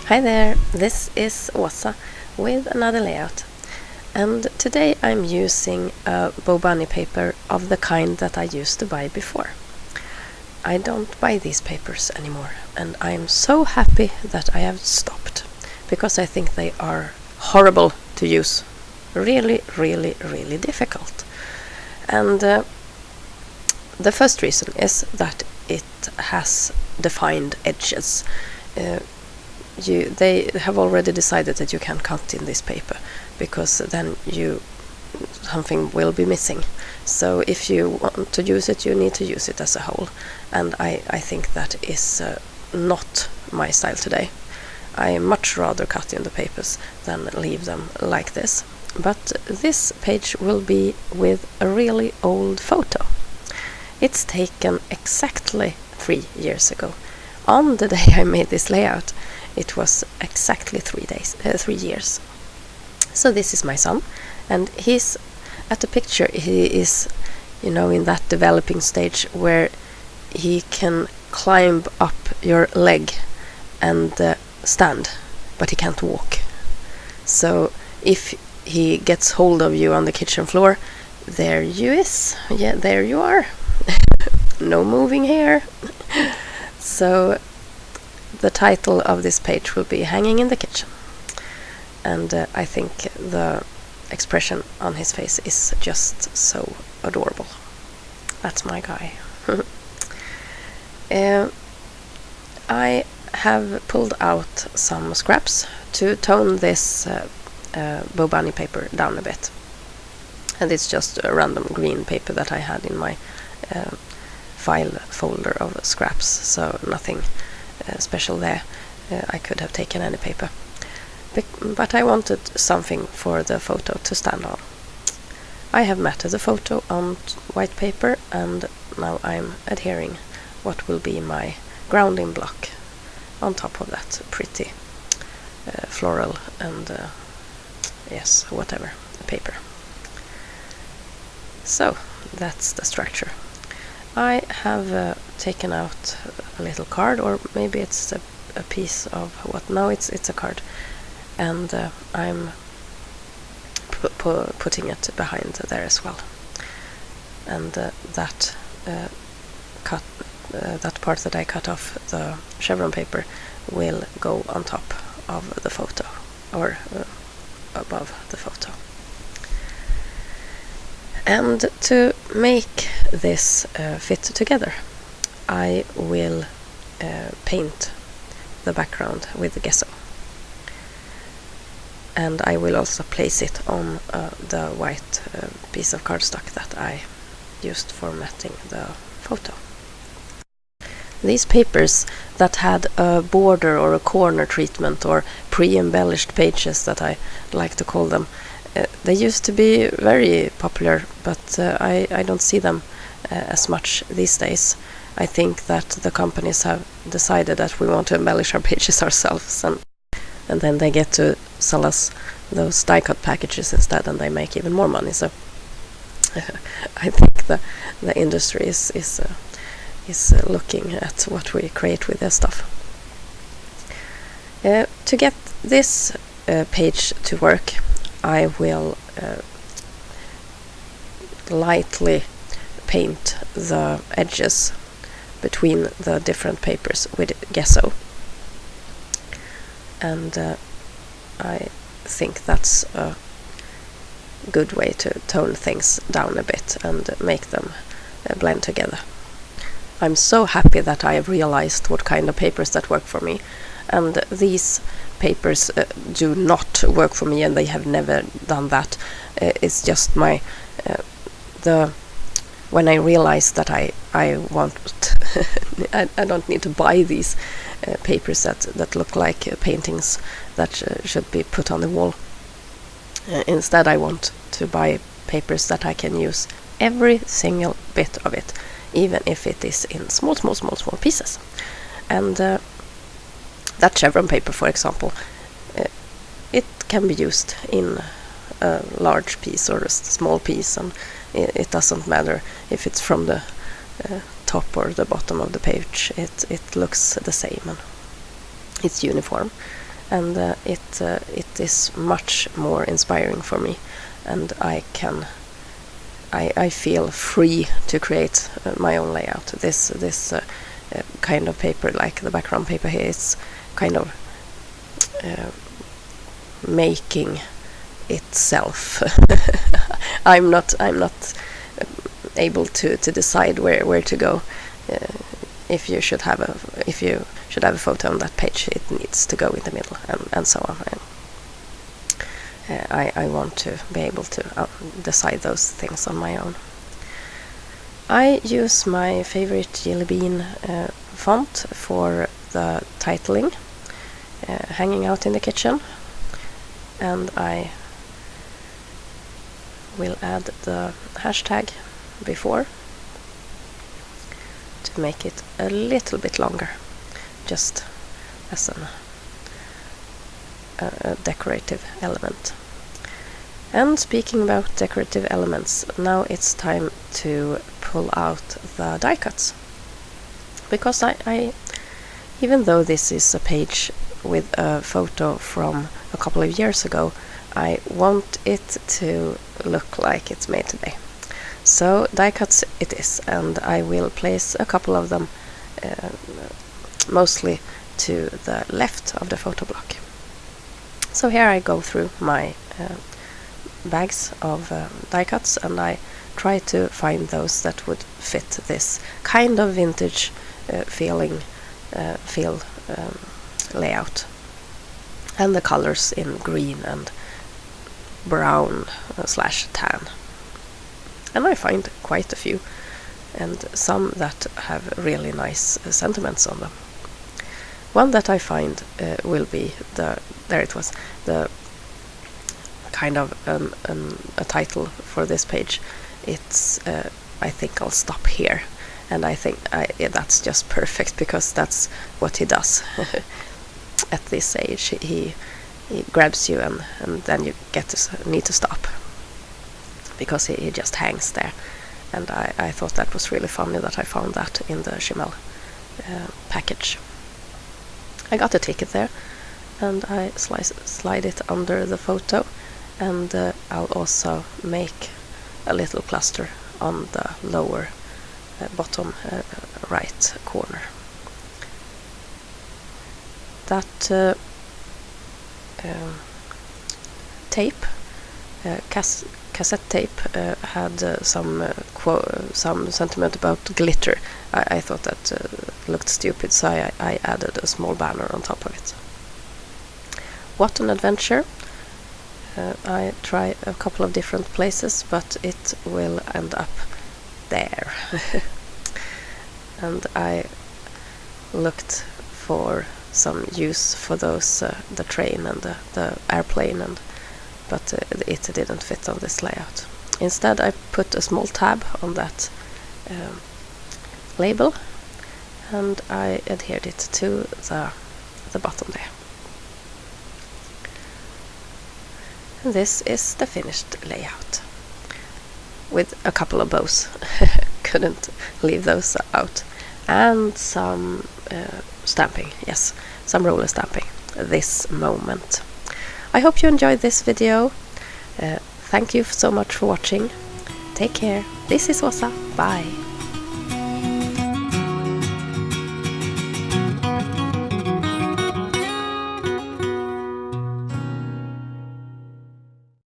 Hi there, this is Åsa with another layout, and today I'm using a Bo Bunny paper of the kind that I used to buy before. I don't buy these papers anymore, and I'm so happy that I have stopped, because I think they are horrible to use. Really, really, really difficult. And the first reason is that it has defined edges. They have already decided that you can't cut in this paper, because then something will be missing. So if you want to use it, you need to use it as a whole, and I think that is not my style today. I much rather cut in the papers than leave them like this. But this page will be with a really old photo. It's taken exactly 3 years ago. On the day I made this layout, it was exactly 3 years. So this is my son, and he's at the picture. He is, in that developing stage where he can climb up your leg and stand, but he can't walk. So if he gets hold of you on the kitchen floor, there you are. No moving here. So the title of this page will be Hanging in the Kitchen. And I think the expression on his face is just so adorable. That's my guy. I have pulled out some scraps to tone this Bo Bunny paper down a bit. And it's just a random green paper that I had in my file folder of scraps, so nothing special there. I could have taken any paper, but I wanted something for the photo to stand on. I have matted the photo on white paper, and now I'm adhering what will be my grounding block on top of that pretty floral and whatever paper. So that's the structure. I have taken out a little card, or maybe it's a piece of what? No, it's a card, and I'm putting it behind there as well. And that part that I cut off the chevron paper will go on top of the photo, or above the photo. And to make this fit together, I will paint the background with gesso. And I will also place it on the white piece of cardstock that I used for matting the photo. These papers that had a border or a corner treatment, or pre-embellished pages that I like to call them, they used to be very popular, but I don't see them as much these days. I think that the companies have decided that we want to embellish our pages ourselves, and then they get to sell us those die-cut packages instead, and they make even more money. So I think the industry is looking at what we create with their stuff. To get this page to work, I will lightly paint the edges between the different papers with gesso, and I think that's a good way to tone things down a bit and make them blend together. I'm so happy that I have realized what kind of papers that work for me, and these papers do not work for me, and they have never done that. It's just when I realized that I want I don't need to buy these papers that look like paintings that should be put on the wall. Instead, I want to buy papers that I can use every single bit of it, even if it is in small pieces. And that chevron paper, for example, it can be used in a large piece or a small piece, and it doesn't matter if it's from the top or the bottom of the page. It looks the same, and it's uniform. and it is much more inspiring for me, and I feel free to create my own layout. This kind of paper, like the background paper here, is kind of making itself. I'm not able to decide where to go. If you should have a photo on that page, it needs to go in the middle, and so on. I want to be able to decide those things on my own. I use my favorite Jelly Bean font for the titling, hanging out in the kitchen, and I will add the hashtag before to make it a little bit longer, just as a decorative element. And speaking about decorative elements, now it's time to pull out the die cuts, because I even though this is a page with a photo from a couple of years ago, I want it to look like it's made today. So die cuts it is, and I will place a couple of them mostly to the left of the photo block. So here I go through my bags of die cuts, and I try to find those that would fit this kind of vintage feel layout, and the colors in green and brown / tan. And I find quite a few, and some that have really nice sentiments on them. One that I find will be the kind of a title for this page. It's I think I'll stop here, and I think that's just perfect, because that's what he does. At this age, he grabs you, and then you need to stop, because he just hangs there. And I thought that was really funny that I found that in the Schimmel package. I got a ticket there, and I slide it under the photo, and I'll also make a little cluster on the lower bottom right corner. That tape, cassette tape, had some sentiment about glitter. I thought that looked stupid, so I added a small banner on top of it. What an adventure! I try a couple of different places, but it will end up there. And I looked for some use for those, the train and the airplane, but it didn't fit on this layout. Instead, I put a small tab on that label, and I adhered it to the bottom there. And this is the finished layout, with a couple of bows. Couldn't leave those out. And some stamping, yes, some roller stamping, this moment. I hope you enjoyed this video. Thank you so much for watching. Take care. This is Åsa. Bye.